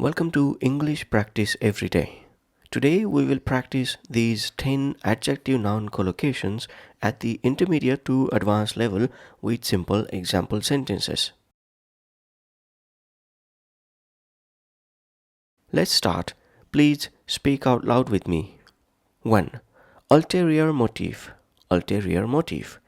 Welcome to English Practice Every Day. Today we will practice these 10 adjective-noun collocations at the intermediate to advanced level with simple example sentences. Let's start. Please speak out loud with me. 1. Ulterior motive. Ulterior motive.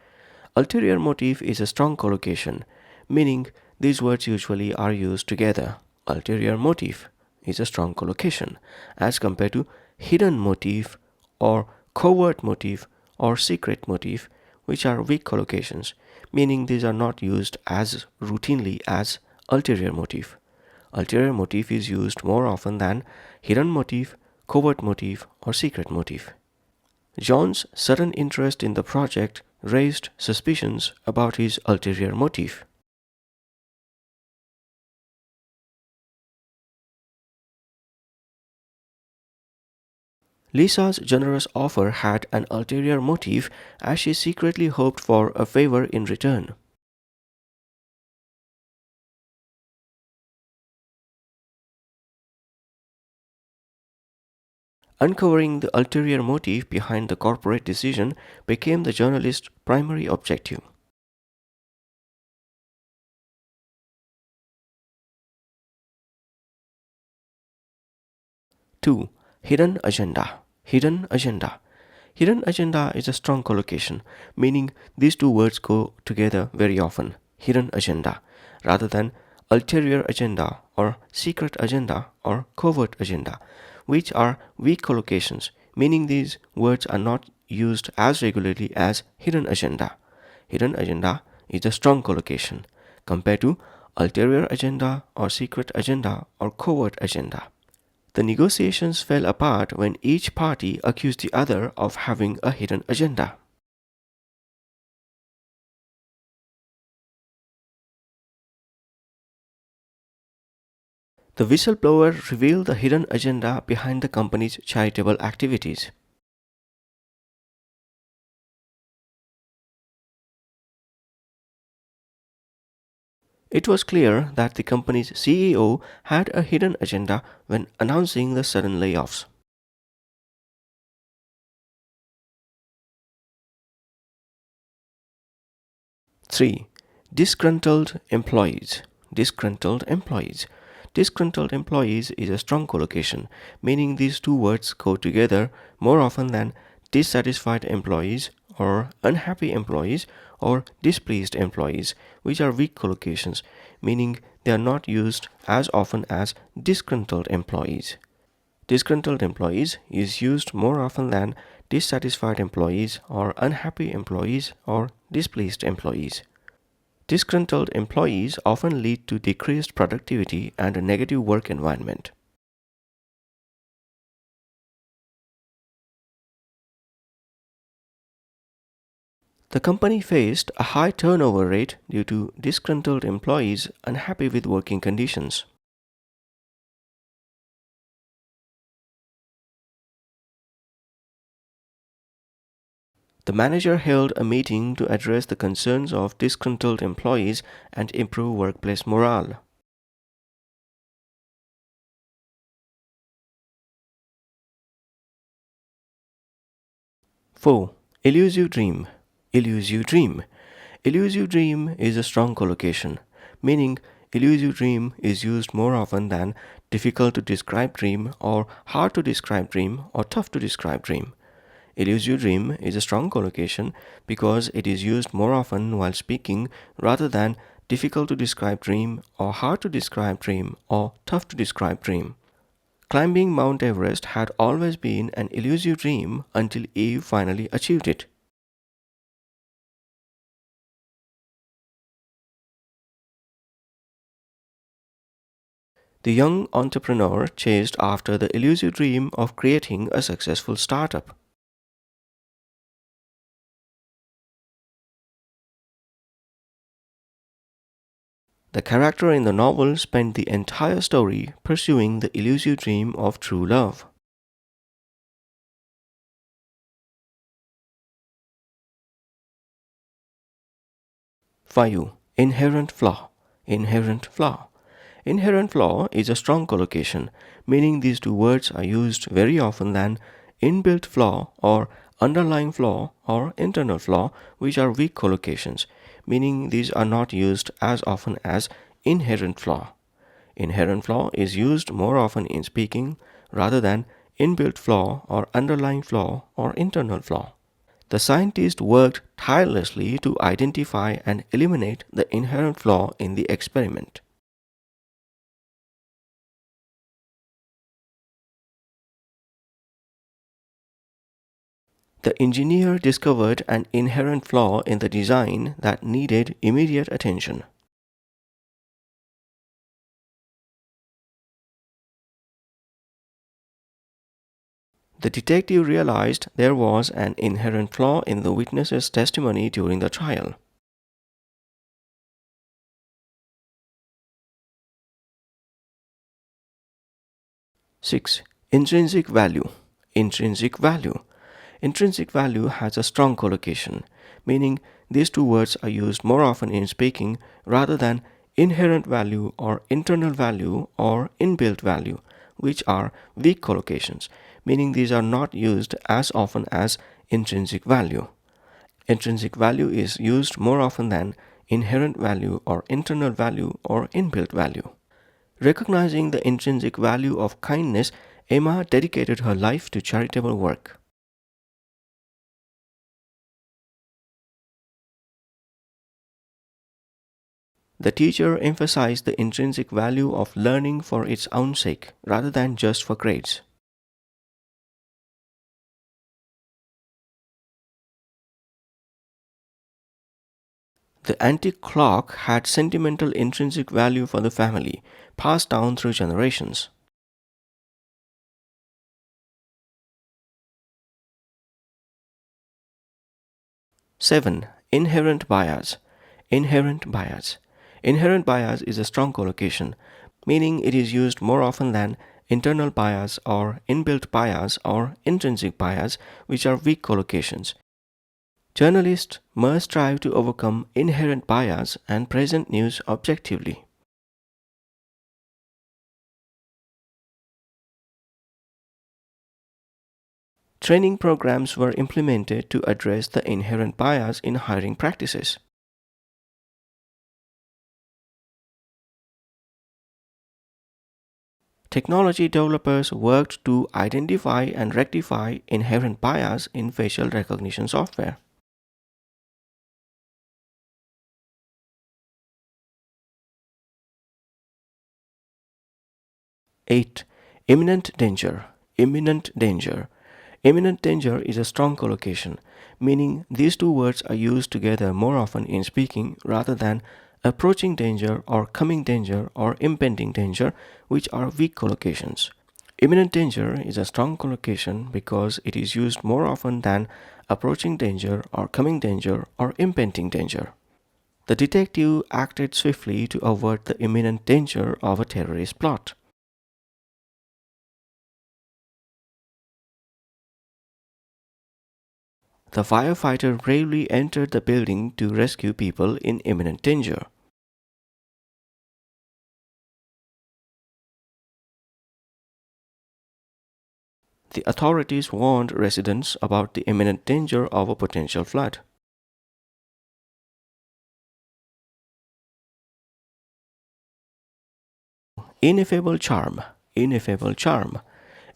Ulterior motive is a strong collocation, meaning these words usually are used together. Ulterior motive is a strong collocation as compared to hidden motive or covert motive or secret motive, which are weak collocations, meaning these are not used as routinely as ulterior motive. Ulterior motive is used more often than hidden motive, covert motive, or secret motive. John's sudden interest in the project raised suspicions about his ulterior motive. Lisa's generous offer had an ulterior motive as she secretly hoped for a favor in return. Uncovering the ulterior motive behind the corporate decision became the journalist's primary objective. Two, hidden agenda. Hidden agenda. Hidden agenda is a strong collocation, meaning these two words go together very often. Hidden agenda, rather than ulterior agenda or secret agenda or covert agenda, which are weak collocations, meaning these words are not used as regularly as hidden agenda. Hidden agenda is a strong collocation compared to ulterior agenda or secret agenda or covert agenda. The negotiations fell apart when each party accused the other of having a hidden agenda. The whistleblower revealed the hidden agenda behind the company's charitable activities. It was clear that the company's CEO had a hidden agenda when announcing the sudden layoffs. Three, disgruntled employees. Disgruntled employees. Disgruntled employees is a strong collocation, meaning these two words go together more often than dissatisfied employees or unhappy employees or displeased employees, which are weak collocations, meaning they are not used as often as disgruntled employees. Disgruntled employees is used more often than dissatisfied employees or unhappy employees or displeased employees. Disgruntled employees often lead to decreased productivity and a negative work environment. The company faced a high turnover rate due to disgruntled employees unhappy with working conditions. The manager held a meeting to address the concerns of disgruntled employees and improve workplace morale. 4. Elusive dream. Elusive dream. Elusive dream is a strong collocation, meaning elusive dream is used more often than difficult to describe dream or hard to describe dream or tough to describe dream. Elusive dream is a strong collocation because it is used more often while speaking rather than difficult to describe dream or hard to describe dream or tough to describe dream. Climbing Mount Everest had always been an elusive dream until Eve finally achieved it. The young entrepreneur chased after the elusive dream of creating a successful startup. The character in the novel spent the entire story pursuing the elusive dream of true love. 5. Inherent flaw. Inherent flaw. Inherent flaw is a strong collocation, meaning these two words are used very often than inbuilt flaw or underlying flaw or internal flaw, which are weak collocations, meaning these are not used as often as inherent flaw. Inherent flaw is used more often in speaking rather than inbuilt flaw or underlying flaw or internal flaw. The scientist worked tirelessly to identify and eliminate the inherent flaw in the experiment. The engineer discovered an inherent flaw in the design that needed immediate attention. The detective realized there was an inherent flaw in the witness's testimony during the trial. Six. Intrinsic value. Intrinsic value. Intrinsic value has a strong collocation, meaning these two words are used more often in speaking rather than inherent value or internal value or inbuilt value, which are weak collocations, meaning these are not used as often as intrinsic value. Intrinsic value is used more often than inherent value or internal value or inbuilt value. Recognizing the intrinsic value of kindness, Emma dedicated her life to charitable work. The teacher emphasized the intrinsic value of learning for its own sake rather than just for grades. The antique clock had sentimental intrinsic value for the family, passed down through generations. Seven. Inherent bias. Inherent bias. Inherent bias is a strong collocation, meaning it is used more often than internal bias or inbuilt bias or intrinsic bias, which are weak collocations. Journalists must strive to overcome inherent bias and present news objectively. Training programs were implemented to address the inherent bias in hiring practices. Technology developers worked to identify and rectify inherent bias in facial recognition software. Eight. Imminent danger. Imminent danger. Imminent danger is a strong collocation, meaning these two words are used together more often in speaking rather than approaching danger or coming danger or impending danger, which are weak collocations. Imminent danger is a strong collocation because it is used more often than approaching danger or coming danger or impending danger. The detective acted swiftly to avert the imminent danger of a terrorist plot. The firefighter bravely entered the building to rescue people in imminent danger. The authorities warned residents about the imminent danger of a potential flood. Ineffable charm. Ineffable charm.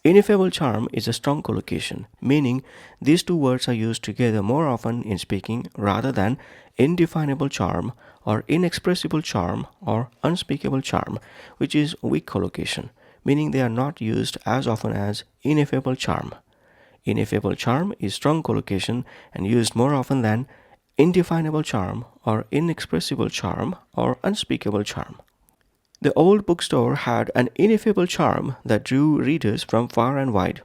Ineffable charm is a strong collocation, meaning these two words are used together more often in speaking rather than indefinable charm or inexpressible charm or unspeakable charm, which is weak collocation, meaning they are not used as often as ineffable charm. Ineffable charm is strong collocation and used more often than indefinable charm or inexpressible charm or unspeakable charm. The old bookstore had an ineffable charm that drew readers from far and wide.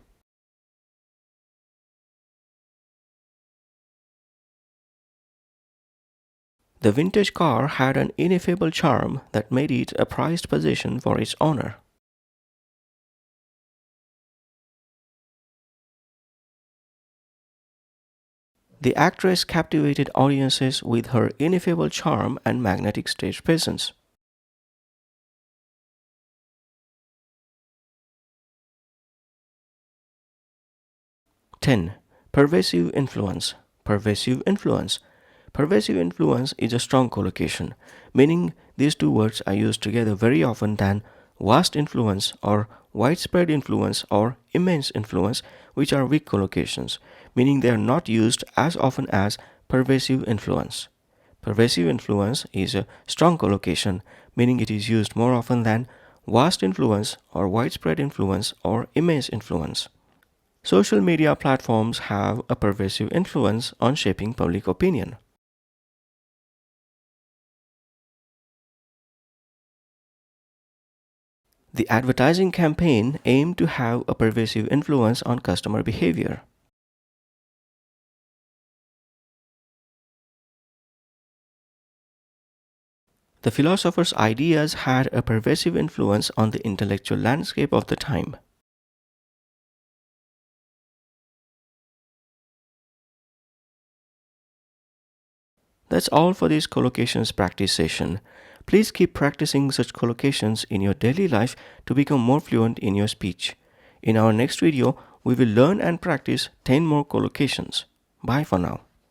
The vintage car had an ineffable charm that made it a prized possession for its owner. The actress captivated audiences with her ineffable charm and magnetic stage presence. 10. Pervasive influence. Pervasive influence. Pervasive influence is a strong collocation, meaning these two words are used together very often than vast influence or widespread influence or immense influence, which are weak collocations, meaning they are not used as often as pervasive influence. Pervasive influence is a strong collocation, meaning it is used more often than vast influence or widespread influence or immense influence. Social media platforms have a pervasive influence on shaping public opinion. The advertising campaign aimed to have a pervasive influence on customer behavior. The philosopher's ideas had a pervasive influence on the intellectual landscape of the time. That's all for this collocations practice session. Please keep practicing such collocations in your daily life to become more fluent in your speech. In our next video, we will learn and practice 10 more collocations. Bye for now.